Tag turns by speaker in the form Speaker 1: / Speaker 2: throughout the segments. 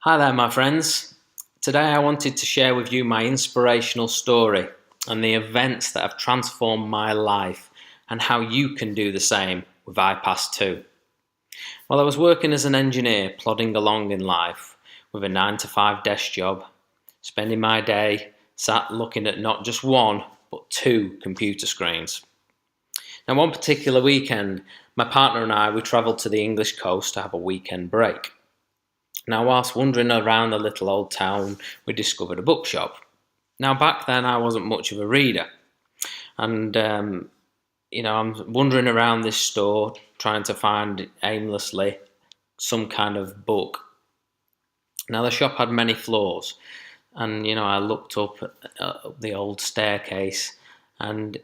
Speaker 1: Hi there, my friends. Today I wanted to share with you my inspirational story and the events that have transformed my life and how you can do the same with IPAS2. While I was working as an engineer, plodding along in life with a 9 to 5 desk job, spending my day sat looking at not just one but two computer screens. Now, one particular weekend, my partner and we travelled to the English coast to have a weekend break. Now, whilst wandering around the little old town, we discovered a bookshop. Now, back then, I wasn't much of a reader, and I'm wandering around this store trying to find aimlessly some kind of book. Now, the shop had many floors, and I looked up the old staircase and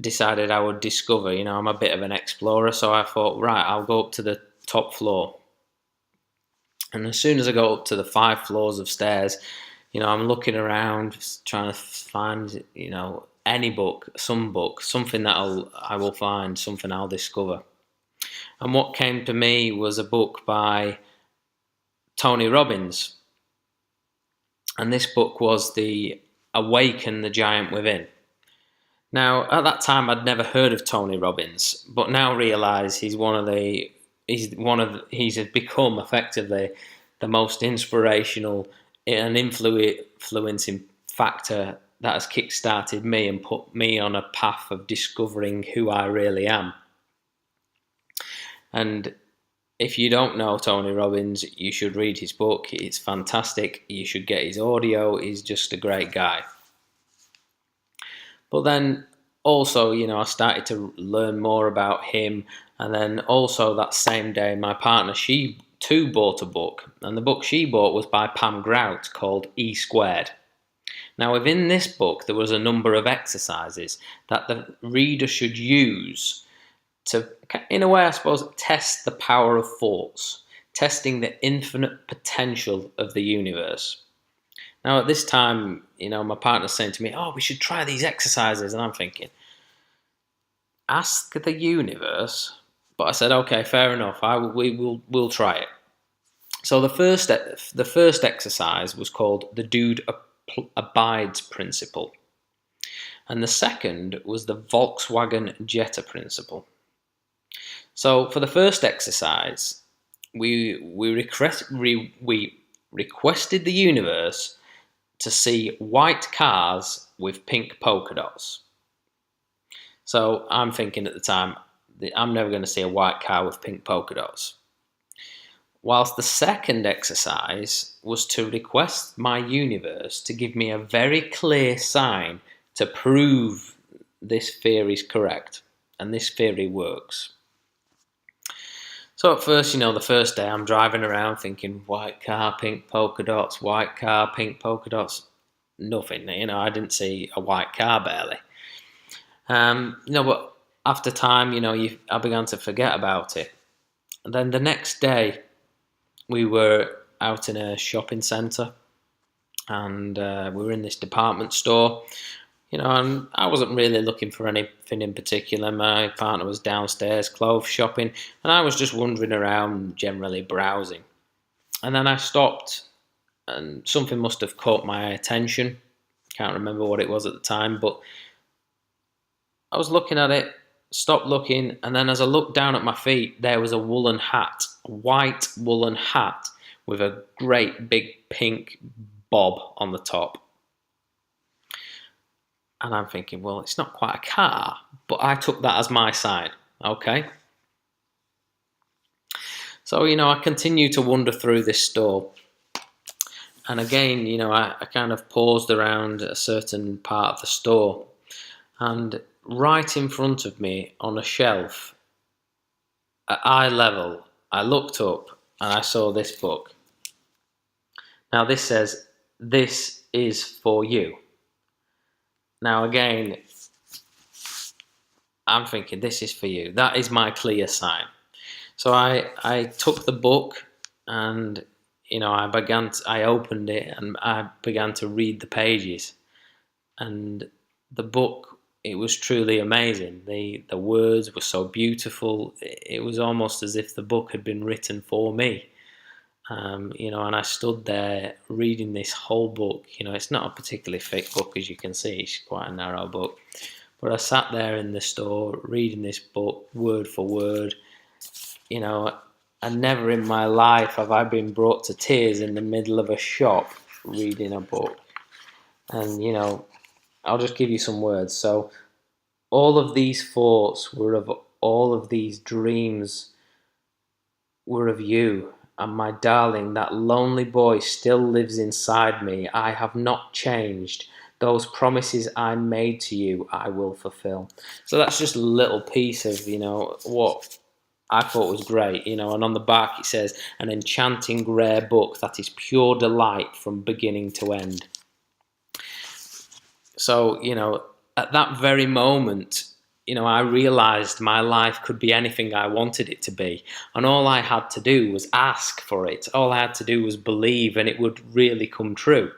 Speaker 1: decided I would discover. I'm a bit of an explorer, so I thought, right, I'll go up to the top floor. And as soon as I go up to the 5 floors of stairs, I'm looking around, trying to find, any book, something that I will find, something I'll discover. And what came to me was a book by Tony Robbins. And this book was the Awaken the Giant Within. Now, at that time, I'd never heard of Tony Robbins, but now realise he's become effectively the most inspirational and influencing factor that has kick-started me and put me on a path of discovering who I really am. And if you don't know Tony Robbins, you should read his book. It's fantastic. You should get his audio. He's just a great guy. But then also, I started to learn more about him. And then also that same day, my partner, she too bought a book. And the book she bought was by Pam Grout called E Squared. Now, within this book, there was a number of exercises that the reader should use to, in a way, I suppose, test the power of thoughts, testing the infinite potential of the universe. Now, at this time, my partner's saying to me, "Oh, we should try these exercises." And I'm thinking, ask the universe? But I said, okay, fair enough. We'll try it. So the first exercise was called the Dude Abides principle. And the second was the Volkswagen Jetta principle. So for the first exercise, we requested the universe to see white cars with pink polka dots. So I'm thinking at the time, I'm never going to see a white car with pink polka dots. Whilst the second exercise was to request my universe to give me a very clear sign to prove this theory is correct and this theory works. So at first, the first day I'm driving around thinking white car, pink polka dots, white car, pink polka dots. Nothing, I didn't see a white car barely. But after time, I began to forget about it. And then the next day, we were out in a shopping centre, and we were in this department store, and I wasn't really looking for anything in particular. My partner was downstairs clothes shopping, and I was just wandering around, generally browsing. And then I stopped, and something must have caught my attention. Can't remember what it was at the time, but I was looking at it, stopped looking, and then as I looked down at my feet, there was a woolen hat, a white woolen hat with a great big pink bob on the top. And I'm thinking, well, it's not quite a car, but I took that as my sign, okay? So, I continue to wander through this store. And again, I kind of paused around a certain part of the store. And right in front of me on a shelf, at eye level, I looked up and I saw this book. Now this says, "This is for you." Now again, I'm thinking, this is for you. That is my clear sign. So I took the book and, I opened it and I began to read the pages. And the book, it was truly amazing. The words were so beautiful. It was almost as if the book had been written for me. And I stood there reading this whole book. It's not a particularly thick book, as you can see. It's quite a narrow book. But I sat there in the store reading this book word for word. And never in my life have I been brought to tears in the middle of a shop reading a book. And, I'll just give you some words. So, all of these thoughts were of all of these dreams were of you. And my darling, that lonely boy still lives inside me. I have not changed. Those promises I made to you, I will fulfill. So that's just a little piece of, what I thought was great, and on the back it says, an enchanting rare book that is pure delight from beginning to end. So, at that very moment, I realized my life could be anything I wanted it to be. And all I had to do was ask for it. All I had to do was believe, and it would really come true.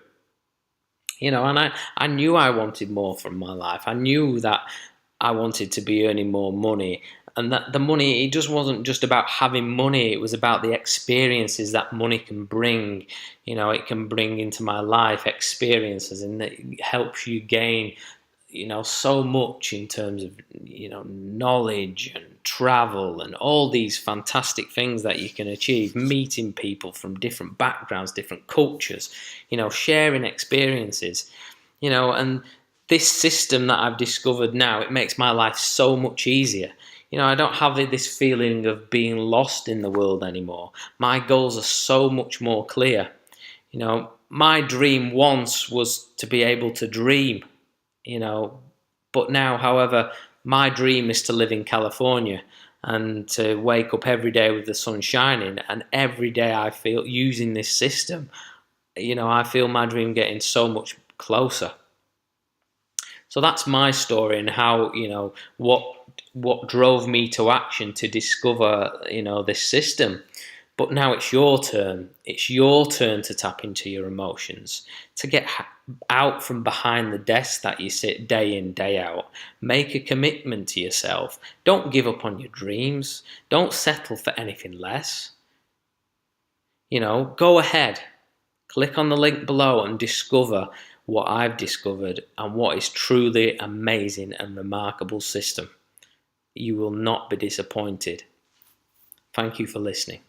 Speaker 1: And I knew I wanted more from my life. I knew that I wanted to be earning more money. And that the money, it just wasn't just about having money. It was about the experiences that money can bring. It can bring into my life experiences, and it helps you gain so much in terms of knowledge and travel and all these fantastic things that you can achieve, meeting people from different backgrounds, different cultures, sharing experiences, and this system that I've discovered now, it makes my life so much easier. I don't have this feeling of being lost in the world anymore. My goals are so much more clear. My dream once was to be able to dream, but now, however, my dream is to live in California and to wake up every day with the sun shining. And every day I feel, using this system, I feel my dream getting so much closer. So that's my story, and how, what drove me to action to discover, this system. But now it's your turn. It's your turn to tap into your emotions, to get out from behind the desk that you sit day in, day out. Make a commitment to yourself. Don't give up on your dreams. Don't settle for anything less. Go ahead. Click on the link below and discover what I've discovered and what is truly amazing and remarkable system. You will not be disappointed. Thank you for listening.